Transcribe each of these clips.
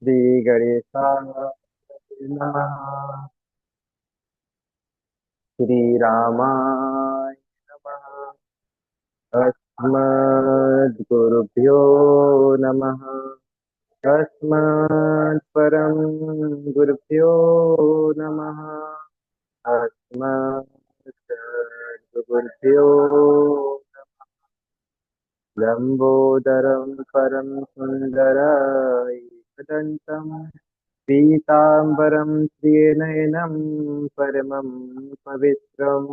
श्री गणेशाय नमः। श्री रामाय नमः। अस्मद्गुरुभ्यो नमः। अस्मत् परम गुरुभ्यो नमः। अस्मत् गुरुभ्यो लंबोदरं परम सुंदरं पीताम्बरं श्रियनयनं परमं पवित्रम्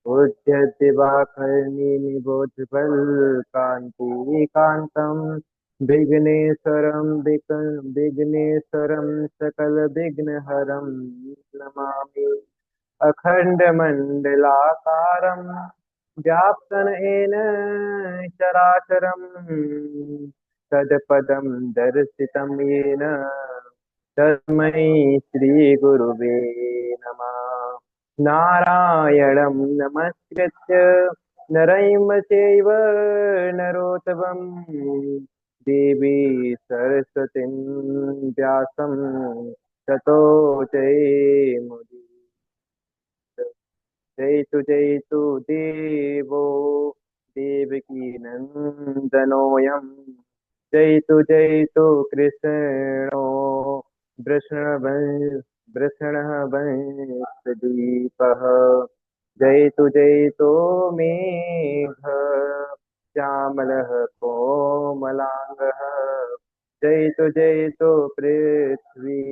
उद्यद्दिवाकर्णिनिबोधवल्कान्तिकान्तं विघ्नेश्वरं सकलविघ्नहरं नमामि। अखण्डमण्डलाकारं व्याप्तं येन चराचरं तत्पदं दर्शितं येन तस्मै श्रीगुरुवे नमः। नारायणं नमस्कृत्य नरं चैव नरोत्तमं देवी सरस्वतीं व्यासं ततो जयमुदीरये। जयतु देवो देवकी नन्दनोऽयं जयतु कृष्णो वृषणवंश वृषणः वंशदीपः जयतु मेघ श्यामलः कोमलाङ्गः जयतु पृथ्वी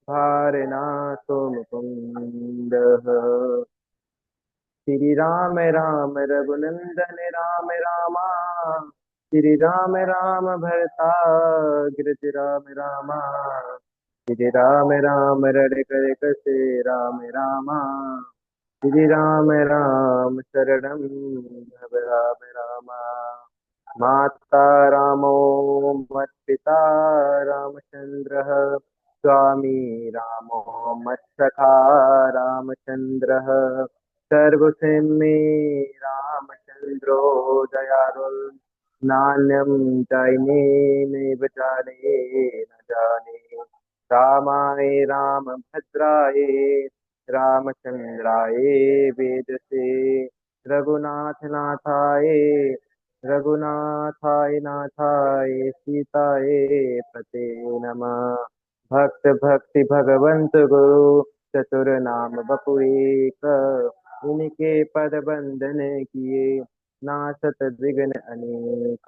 भारनाथो मुकुन्दः। श्री राम राम रघुनंदन राम रामा श्री राम राम भरताग्रज राम रामा श्री राम राम रड़क कसे राम रामा श्री राम राम शरणं भव राम रामा। माता रामो मत्पिता रामचन्द्रः स्वामी रामो मत्सखा रामचन्द्रः सर्वस्मै मे रामचन्द्रो दयालु नान्यं चाइमे नैव जाने न जाने रामाय रामभद्राय रामचन्द्राय वेदसे रघुनाथ नाथाय रघुनाथाय नाथाय सीताय पते नमः। भक्त भक्ति भगवंत गुरु चतुर नाम बपु एक इनके पद बंधन किए नासत विघ्न अनेक।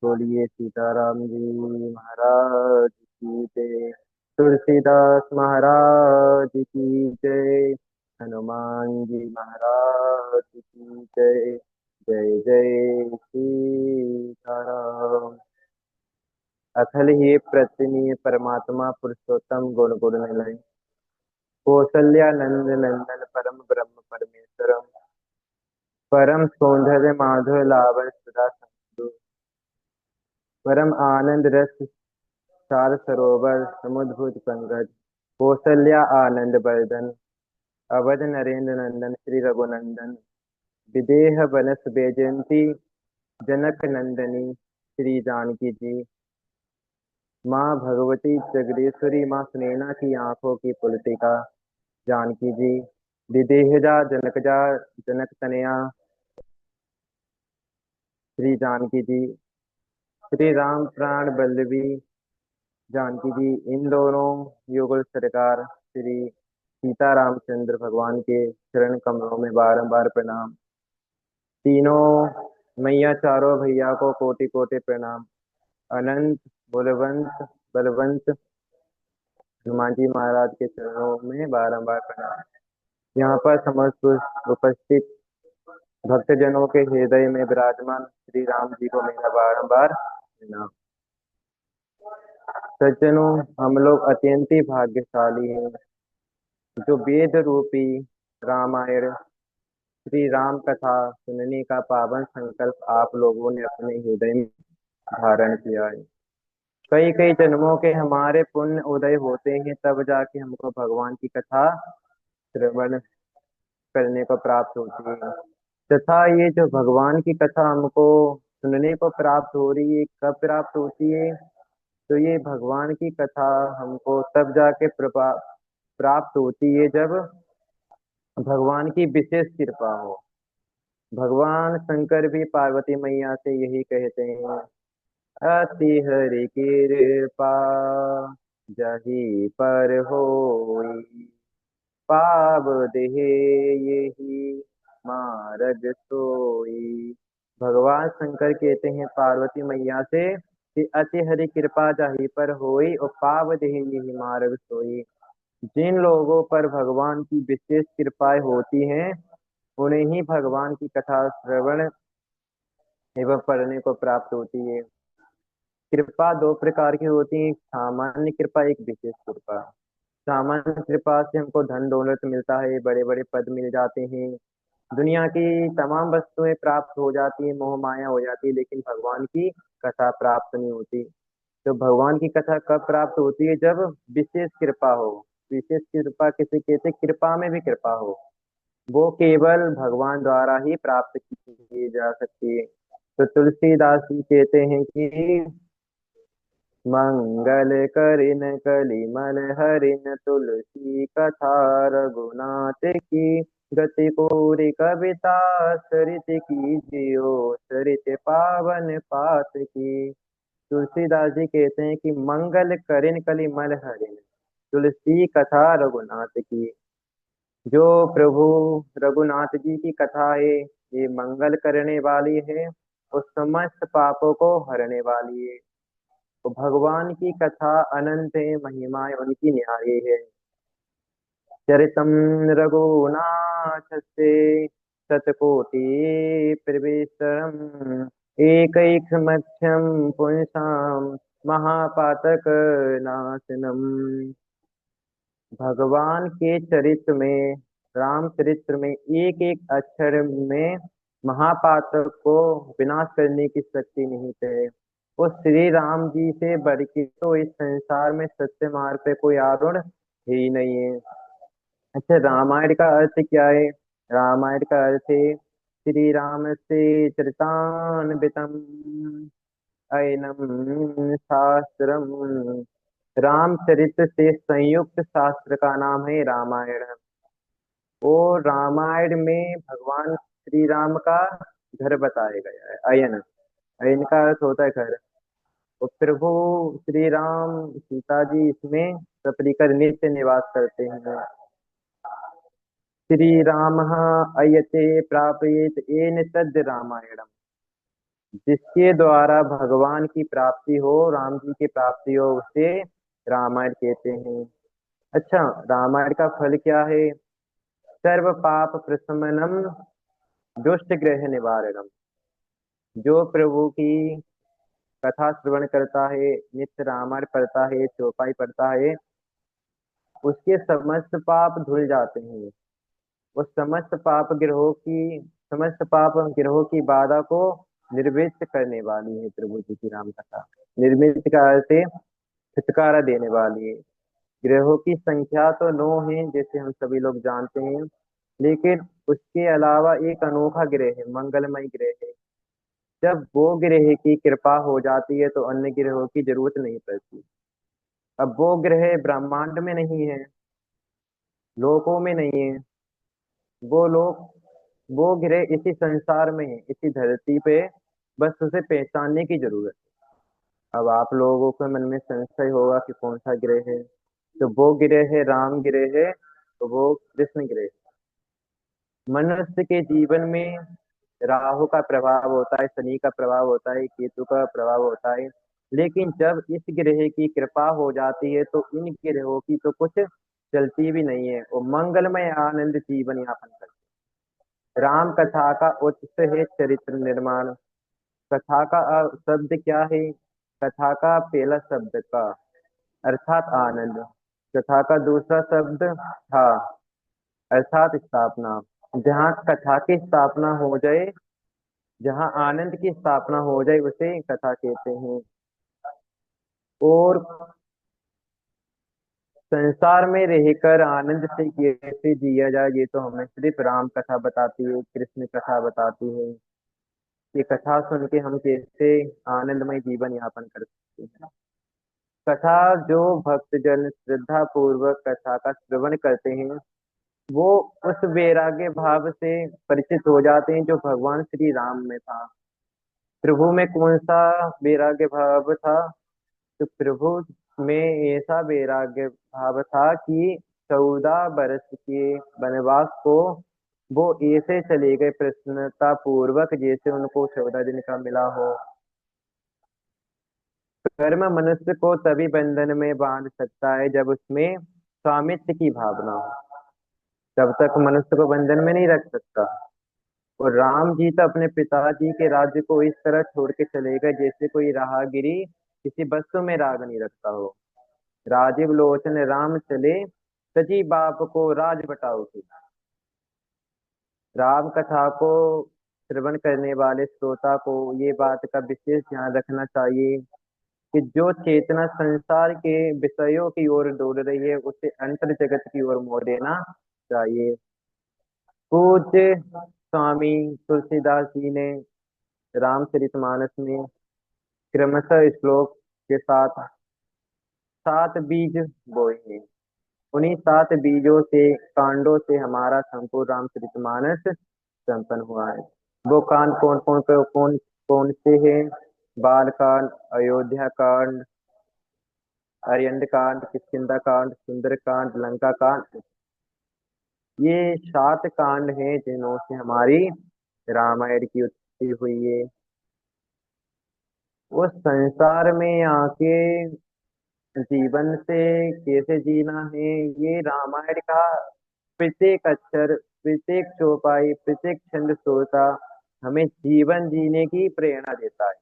बोलिए सीताराम जी महाराज की जय। तुलसीदास महाराज की जय। हनुमान जी महाराज की जय। जय जय सीताराम। अखिल ही प्रतिनीय परमात्मा पुरुषोत्तम गुण गुण निलय कौसल्या नंद नंदन परम ब्रह्म परमेश्वरम परम सौंदर्य माधव लाभ सदा संतु परम आनंद रस सार सरोवर समुद्भुत पंकज कौसल्या आनंद वर्धन अवध नरेंद्र नंदन श्री रघुनंदन विदेह बनस बैजयंती जनक नंदनी श्री जानकी जी। माँ भगवती जगदीश्वरी माँ सुनैना की आंखों की पुलकिका जानकी जी। विदेहजा जनकजा जनक तनया श्री जानकी जी। श्री राम प्राण वल्लभी जानकी जी। इन दोनों युगल सरकार श्री सीता रामचंद्र भगवान के चरण कमलों में बारंबार प्रणाम। तीनों मैया चारों भैया को कोटि कोटि प्रणाम। अनंत बलवंत बलवंत हनुमान जी महाराज के चरणों में बारंबार प्रणाम। यहाँ पर समस्त उपस्थित भक्तजनों के हृदय में विराजमान श्री राम जी को मेरा बारंबार प्रणाम। सज्जनों, हम लोग अत्यंत ही भाग्यशाली हैं जो वेद रूपी रामायण श्री राम कथा सुनने का पावन संकल्प आप लोगों ने अपने हृदय में धारण किया है। कई कई जन्मों के हमारे पुण्य उदय होते हैं तब जाके हमको भगवान की कथा श्रवण करने को प्राप्त होती है। तथा ये जो भगवान की कथा हमको सुनने को प्राप्त हो रही है कब प्राप्त होती है? तो ये भगवान की कथा हमको तब जाके प्राप्त होती है जब भगवान की विशेष कृपा हो। भगवान शंकर भी पार्वती मैया से यही कहते हैं, अति हरि कृपा जही पर होई, पाव देहे यही मार्ग सोई। भगवान शंकर कहते हैं पार्वती मैया से कि अति हरि कृपा जाहि पर होई और पाव देहे यही मार्ग सोई। जिन लोगों पर भगवान की विशेष कृपाएं होती हैं उन्हें ही भगवान की कथा श्रवण एवं पढ़ने को प्राप्त होती है। कृपा दो प्रकार की होती है, एक सामान्य कृपा, एक विशेष कृपा। सामान्य कृपा से हमको धन दौलत मिलता है, बड़े बड़े पद मिल जाते हैं, दुनिया की तमाम वस्तुएं प्राप्त हो जाती है, मोह माया हो जाती है, लेकिन भगवान की कथा प्राप्त नहीं होती। तो भगवान की कथा कब प्राप्त होती है? जब विशेष कृपा हो। विशेष कृपा किसे कहते हैं? कृपा में भी कृपा हो, वो केवल भगवान द्वारा ही प्राप्त की जा सकती है। तो तुलसीदास जी कहते हैं कि मंगल करिन कलिमल हरिन तुलसी कथा, रघुनाथ की गति कोरी कविता, सरित की जियो सरित पावन पात की। तुलसीदास जी कहते हैं कि मंगल करिन कलिमल हरिन तुलसी कथा रघुनाथ की। जो प्रभु रघुनाथ जी की कथा है ये मंगल करने वाली है और समस्त पापों को हरने वाली है। तो भगवान की कथा अनंत है, महिमाएं उनकी न्यारी है। चरितम रघुनाथ से शतकोटि प्रवेशम, एक मध्यम पुंसाम महापातक नाशनम। भगवान के चरित्र में, राम चरित्र में एक एक अक्षर में महापातक को विनाश करने की शक्ति निहित है। वो श्री राम जी से बढ़ के तो इस संसार में सत्य मार्ग पे कोई आरूढ़ ही नहीं है। अच्छा, रामायण का अर्थ क्या है? रामायण का अर्थ है श्री राम से चरितान्वितम अयनम शास्त्रम। रामचरित्र से संयुक्त शास्त्र का नाम है रामायण। और रामायण में भगवान श्री राम का घर बताया गया है, अयन। अयन का अर्थ होता है घर। और प्रभु श्री राम सीता जी इसमें सपरिकर नित्य निवास करते हैं। श्री राम अयते प्रापयेत येन तद रामायणम। जिसके द्वारा भगवान की प्राप्ति हो, राम जी की प्राप्ति हो, उसे रामायण कहते हैं। अच्छा, रामायण का फल क्या है? सर्व पाप प्रशमनम, दुष्ट ग्रह निवारणम। जो प्रभु की कथा श्रवण करता है, नित्य रामायण पढ़ता है, चौपाई पढ़ता है, उसके समस्त पाप धुल जाते हैं। उस समस्त पाप ग्रहों की बाधा को निर्वृत्त करने वाली है प्रभु जी की राम कथा। निर्वृत्त का अर्थ है छुटकारा देने वाली है। ग्रहों की संख्या तो 9 है जैसे हम सभी लोग जानते हैं, लेकिन उसके अलावा एक अनोखा ग्रह है, मंगलमय ग्रह है। जब वो ग्रह की कृपा हो जाती है तो अन्य ग्रहों की जरूरत नहीं पड़ती। अब वो ग्रह ब्रह्मांड में नहीं है, लोकों में नहीं है, वो लोग, वो ग्रह इसी संसार में है, इसी धरती पे। बस उसे पहचानने की जरूरत है। अब आप लोगों के मन में संशय होगा कि कौन सा ग्रह है। तो वो ग्रह है राम ग्रह है, तो वो कृष्ण ग्रह है। मनुष्य के जीवन में राहु का प्रभाव होता है, शनि का प्रभाव होता है, केतु का प्रभाव होता है। लेकिन जब इस ग्रह की कृपा हो जाती है तो इन ग्रहों की तो कुछ चलती भी नहीं है, और मंगलमय आनंद जीवन यापन करते हैं। राम कथा का उत्स है चरित्र निर्माण। कथा का शब्द क्या है? कथा का पहला शब्द का अर्थात आनंद। कथा का दूसरा शब्द था अर्थात स्थापना। जहाँ कथा की स्थापना हो जाए, जहाँ आनंद की स्थापना हो जाए, उसे कथा कहते हैं। और संसार में रहकर आनंद से कैसे जिया जाए, ये तो हमें सिर्फ राम कथा बताती है, कृष्ण कथा बताती है। ये कथा सुन के हम कैसे आनंदमय जीवन यापन कर सकते हैं। कथा जो भक्तजन श्रद्धा पूर्वक कथा का श्रवण करते हैं, वो उस वैराग्य भाव से परिचित हो जाते हैं जो भगवान श्री राम में था। प्रभु में कौन सा वैराग्य भाव था? तो प्रभु में ऐसा वैराग्य भाव था कि 14 वर्ष के वनवास को वो ऐसे चले गए प्रसन्नता पूर्वक जैसे उनको 14 दिन का मिला हो। कर्म मनुष्य को तभी बंधन में बांध सकता है जब उसमें स्वामित्व की भावना हो। तब तक मनुष्य को बंधन में नहीं रख सकता। और राम जी तो अपने पिताजी के राज्य को इस तरह छोड़ के चले गए जैसे कोई राहगीरी किसी वस्तु में राग नहीं रखता हो। राजीव लोचन राम चले, सजी बाप को राज बटाओ की। राम कथा को श्रवण करने वाले श्रोता को ये बात का विशेष ध्यान रखना चाहिए कि जो चेतना संसार के विषयों की ओर दौड़ रही है उसे अंतर जगत की ओर मोड़ देना चाहिए। पूज्य स्वामी तुलसीदास जी ने रामचरितमानस में क्रमशः श्लोक के साथ 7 बीज बोए हैं। उन्हीं 7 बीजों से, कांडों से हमारा संपूर्ण रामचरितमानस संपन्न हुआ है। वो कांड कौन कौन से हैं? बाल कांड, अयोध्या कांड, अरियंड कांड, किष्किंधा कांड, सुंदर कांड, लंका कांड। ये 7 कांड हैं जिन्हों से हमारी रामायण की उत्पत्ति हुई है। उस संसार में आके जीवन से कैसे जीना है, ये रामायण का प्रत्येक अक्षर, प्रत्येक चौपाई, प्रत्येक छंद श्रोता हमें जीवन जीने की प्रेरणा देता है।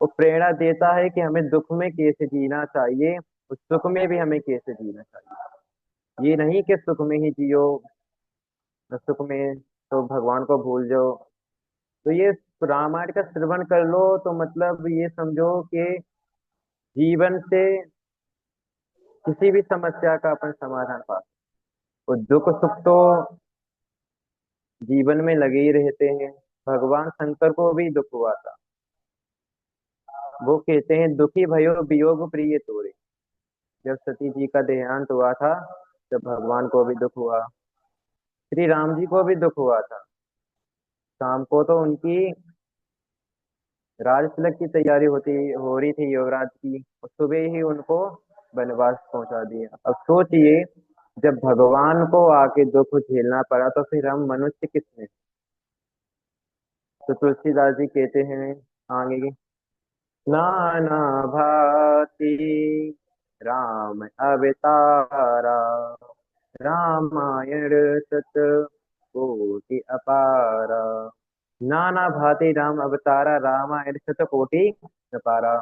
वो प्रेरणा देता है कि हमें दुख में कैसे जीना चाहिए और सुख में भी हमें कैसे जीना चाहिए। ये नहीं कि सुख में ही जियो और सुख में तो भगवान को भूल जाओ। तो ये रामायण का श्रवण कर लो तो मतलब ये समझो कि जीवन से किसी भी समस्या का अपन समाधान पा सकते। और दुख सुख तो जीवन में लगे ही रहते हैं। भगवान शंकर को भी दुख हुआ था। वो कहते हैं दुखी भयो वियोग प्रिय तोरे। जब सती जी का देहांत हुआ था तब भगवान को भी दुख हुआ। श्री राम जी को भी दुख हुआ था। शाम को तो उनकी राज तिलक की तैयारी हो रही थी युवराज की, और सुबह ही उनको वनवास पहुंचा दिया। अब सोचिए, जब भगवान को आके दुख झेलना पड़ा तो फिर हम मनुष्य किसने? तो तुलसीदास जी कहते हैं आगे की, नाना भांति राम अवतारा, रामायण सत कोटि अपारा। नाना भांति राम अवतारा, रामायण शत कोटि अपारा।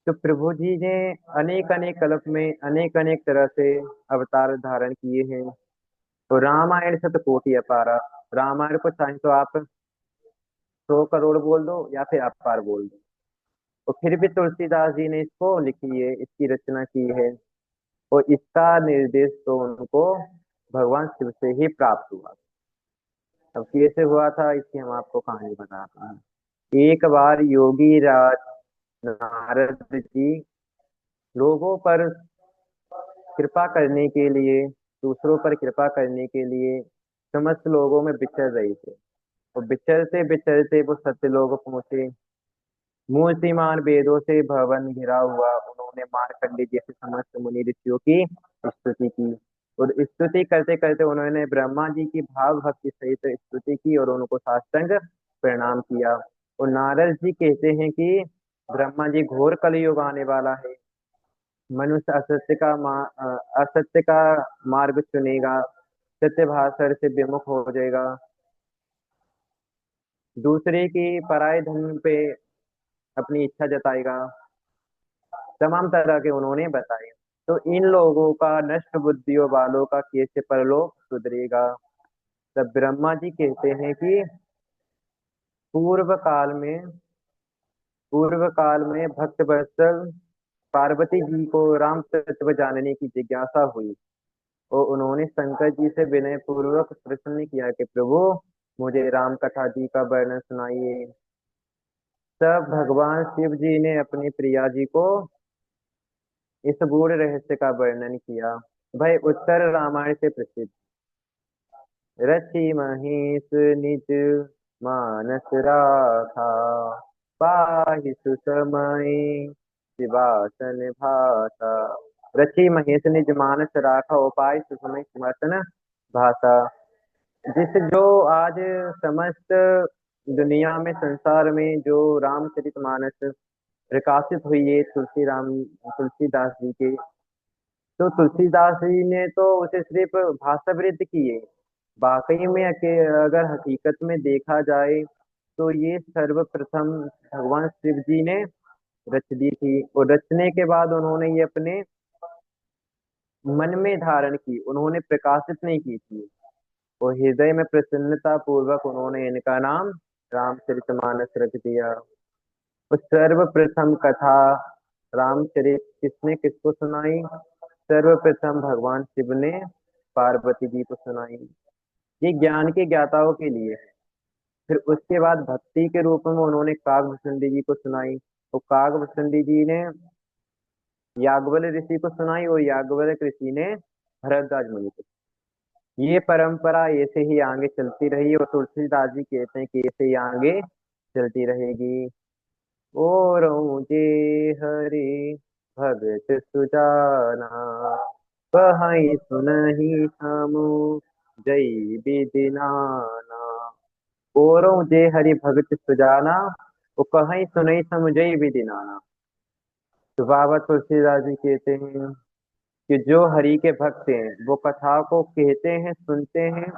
तो प्रभु जी ने अनेक अनेक कल्प में अनेक अनेक तरह से अवतार धारण किए हैं। तो रामायण शत कोटि अपारा, रामायण को चाहे तो आप 100 करोड़ बोल दो या फिर अपार बोल दो, और फिर भी तुलसीदास जी ने इसको लिखी है, इसकी रचना की है। और इसका निर्देश तो उनको भगवान शिव से ही प्राप्त हुआ। अब कैसे हुआ था इसकी हम आपको कहानी बताते हैं। एक बार योगी राज नारद जी लोगों पर कृपा करने के लिए, दूसरों पर कृपा करने के लिए समस्त लोगों में विचर रहे थे। और विचरते विचरते वो सत्यलोक पहुंचे। मूर्तिमान वेदों से भवन घिरा हुआ उन्होंने मार्कंडे जैसे समस्त मुनि ऋषियों की स्तुति की। और स्तुति करते करते उन्होंने ब्रह्मा जी की भाव भक्ति सहित स्तुति की और उनको साष्टांग प्रणाम किया। और नारद जी कहते हैं कि ब्रह्मा जी घोर कलयुग आने वाला है, मनुष्य असत्य का मार्ग चुनेगा, सत्य भाषण से विमुख हो जाएगा, दूसरे की पराये धन पे अपनी इच्छा जताएगा, तमाम तरह के उन्होंने बताए। तो इन लोगों का, नष्ट बुद्धियों वालों का कैसे परलोक सुधरेगा? तब ब्रह्मा जी कहते हैं कि पूर्व काल में पूर्व काल में भक्त वत्सल पार्वती जी को राम तत्व जानने की जिज्ञासा हुई। और उन्होंने शंकर जी से विनय पूर्वक प्रश्न किया कि प्रभु, मुझे राम कथा जी का वर्णन सुनाइए। तब भगवान शिव जी ने अपनी प्रिया जी को इस गूढ़ रहस्य का वर्णन किया। भाई उत्तर रामायण से प्रसिद्ध। रचि महेश निज मानस राखा, पाहि सुसमय शिवासन भाषा। रचि महेश निज मानस राखा, उपाय सुसमय सिंहासन भाषा। जिस जो आज समस्त दुनिया में, संसार में जो रामचरितमानस प्रकाशित हुई है तुलसीदास जी के, तो तुलसीदास जी ने तो उसे सिर्फ भाषावृत्त की है। वाकई में अगर हकीकत में देखा जाए तो ये सर्वप्रथम भगवान शिव जी ने रच दी थी, और रचने के बाद उन्होंने ये अपने मन में धारण की, उन्होंने प्रकाशित नहीं की थी। और हृदय में प्रसन्नता पूर्वक उन्होंने इनका नाम रामचरितमानस रख दिया। उस सर्वप्रथम कथा रामचरित किसने किसको सुनाई? सर्वप्रथम भगवान शिव ने पार्वती जी को सुनाई। ये ज्ञान के ज्ञाताओं के लिए है। फिर उसके बाद भक्ति के रूप में उन्होंने काकभूषुंडी जी को सुनाई। तो काकभूषुंडी जी ने याज्ञवल्क्य ऋषि को सुनाई, और याज्ञवल्क्य ऋषि ने भरद्वाज मुनि को। ये परंपरा ऐसे ही आगे चलती रही, और तुलसीदास जी कहते हैं कि ऐसे ही आगे चलती रहेगी। और जे हरि भगत सुजाना, कहीं सुनहि समु जय विधि नाना। और जे हरि भगत सुजाना, वो कहीं सुनहि समु जय विधि नाना। तो बाबा तुलसीदास जी कहते हैं कि जो हरि के भक्त हैं वो कथा को कहते हैं, सुनते हैं,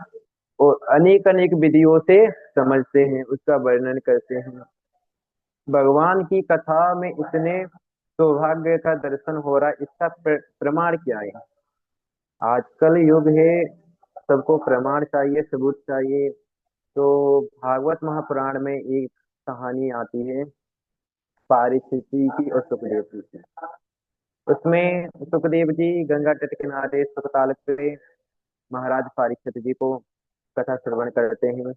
और अनेक अनेक विधियों से समझते हैं, उसका वर्णन करते हैं। भगवान की कथा में इतने सौभाग्य का दर्शन हो रहा है, इसका प्रमाण क्या है? आजकल युग है, सबको प्रमाण चाहिए, सबूत चाहिए। तो भागवत महापुराण में एक कहानी आती है पारिस्थिति की और सुखदेव जी की। उसमें सुखदेव जी गंगा तट किनारे सुखताल पे महाराज परीक्षित जी को कथा श्रवण करते हैं,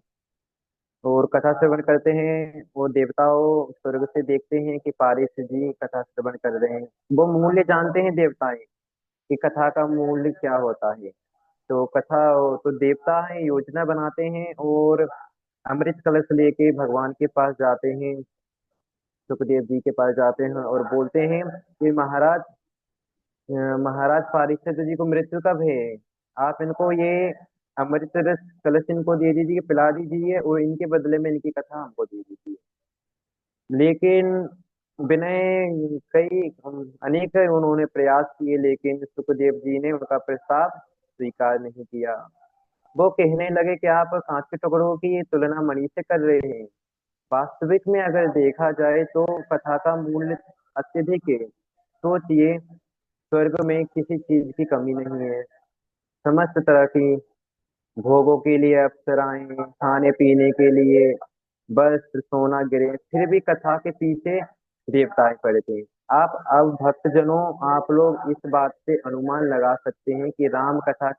और कथा श्रवण करते हैं। वो देवताओं स्वर्ग से देखते हैं कि पारिश जी कथा श्रवण कर रहे हैं। वो मूल्य जानते हैं देवताएं कि कथा का मूल्य क्या होता है। तो तो देवता है योजना बनाते हैं, और अमृत कलश लेके भगवान के पास जाते हैं, सुखदेव जी के पास जाते हैं, और बोलते हैं कि महाराज परीक्षित जी को मृत्यु कब है? आप इनको ये अमृत रस कलश इनको दे दीजिए, पिला दीजिए, और इनके बदले में इनकी कथा हमको दे दीजिए। लेकिन विनय अनेक उन्होंने प्रयास किए, लेकिन सुखदेव जी ने उनका प्रस्ताव स्वीकार नहीं किया। वो कहने लगे कि आप कांच के टुकड़ों की तुलना मणि से कर रहे हैं। वास्तविक में अगर देखा जाए तो कथा का मूल्य अत्यधिक है। सोचिए, स्वर्ग में किसी चीज की कमी नहीं है, समस्त तरह की भोगों के लिए अप्सराएं, खाने पीने के लिए वस्त्र सोना गिरे, फिर भी कथा के पीछे देवताएं पड़े थे। आप अब भक्तजनों, आप लोग इस बात से अनुमान लगा सकते हैं कि राम कथा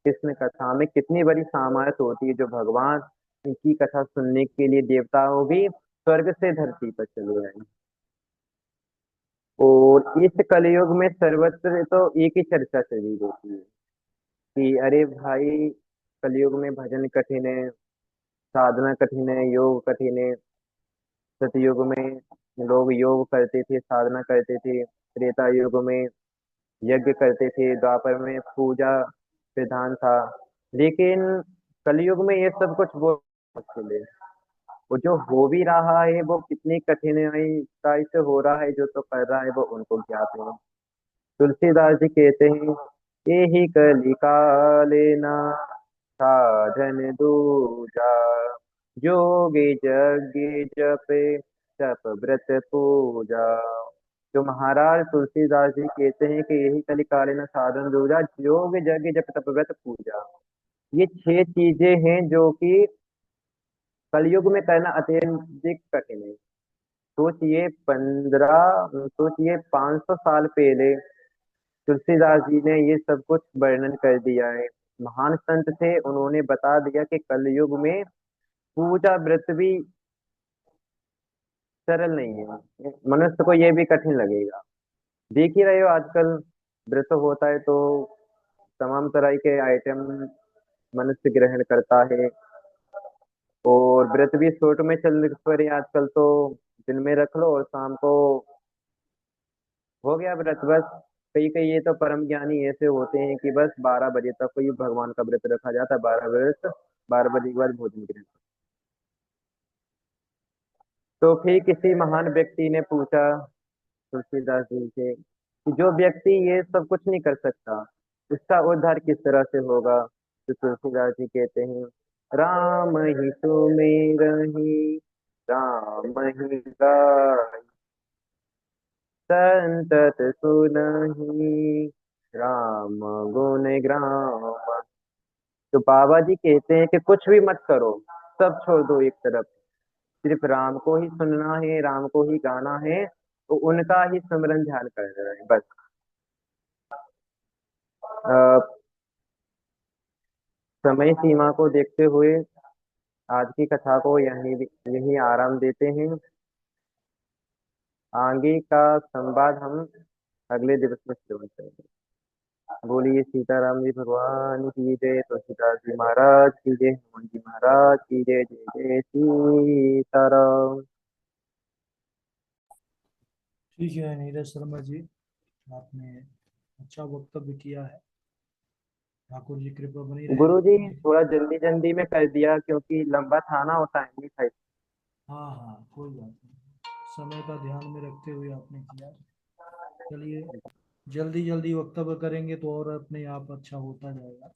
कृष्ण कथा में कितनी बड़ी सामर्थ्य होती है, जो भगवान की कथा सुनने के लिए देवताओं भी स्वर्ग से धरती पर चले आए। और इस कलयुग में सर्वत्र तो एक ही चर्चा चली रहती है कि अरे भाई, कलयुग में भजन कठिन है, साधना कठिन है, योग कठिन है। सतयुग में लोग योग करते थे, साधना करते थे। त्रेता युग में यज्ञ करते थे। द्वापर में पूजा विधान था। लेकिन कलयुग में ये सब कुछ बहुत मुश्किल है। वो जो हो भी रहा है वो कितनी कठिनाई से हो रहा है, जो तो कर रहा है वो उनको ज्ञात है। तुलसीदास जी कहते हैं, यही कली कालेना साधन दूजा, जोगी जगी जपे तप व्रत पूजा। जो महाराज तुलसीदास जी कहते हैं कि यही कली कालीन साधन दूजा, योग जग जप तप व्रत पूजा। ये छह चीजें हैं जो कि कलयुग में करना अत्यधिक कठिन है। सोचिए 500 साल पहले तुलसीदास जी ने ये सब कुछ वर्णन कर दिया है। महान संत थे, उन्होंने बता दिया कि कलयुग में पूजा व्रत भी सरल नहीं है, मनुष्य को ये भी कठिन लगेगा। देख ही रहे हो आजकल व्रत होता है तो तमाम तरह के आइटम मनुष्य ग्रहण करता है। और व्रत भी शॉर्ट में चल पड़े आजकल तो, दिन में रख लो और शाम को हो गया व्रत बस। कई कई ये तो परम ज्ञानी ऐसे होते हैं कि बस 12 बजे तक कोई भगवान का व्रत रखा जाता है, 12 व्रत, 12 बजे के बाद भोजन ग्रहण। तो फिर किसी महान व्यक्ति ने पूछा तुलसीदास जी से कि जो व्यक्ति ये सब कुछ नहीं कर सकता उसका उद्धार किस तरह से होगा। तो तुलसीदास जी कहते हैं, राम ही सुमिरहि राम ही गाय, संतत सुनहि राम गुण ग्राम। तो बाबा जी कहते हैं कि कुछ भी मत करो, सब छोड़ दो एक तरफ, सिर्फ राम को ही सुनना है, राम को ही गाना है, तो उनका ही स्मरण ध्यान करना है बस। समय सीमा को देखते हुए आज की कथा को यहीं यहीं आराम देते हैं। आगे का संवाद हम अगले दिवस में श्रवण करेंगे। बोलिए सीताराम जी भगवान की जय, तुलसीदास जी महाराज की जय, हनुमान जी महाराज की जय। जय जय सीताराम। ठीक है नीरज शर्मा जी, आपने अच्छा वक्तव्य किया है। ठाकुर जी कृपा बनी गुरु जी रहेगी। थोड़ा जल्दी जल्दी में कर दिया क्योंकि लंबा था ना, वो टाइम नहीं था। हाँ हाँ, कोई बात नहीं, समय का ध्यान में रखते हुए आपने किया। चलिए, जल्दी जल्दी वक्तव्य करेंगे तो और अपने आप अच्छा होता जाएगा।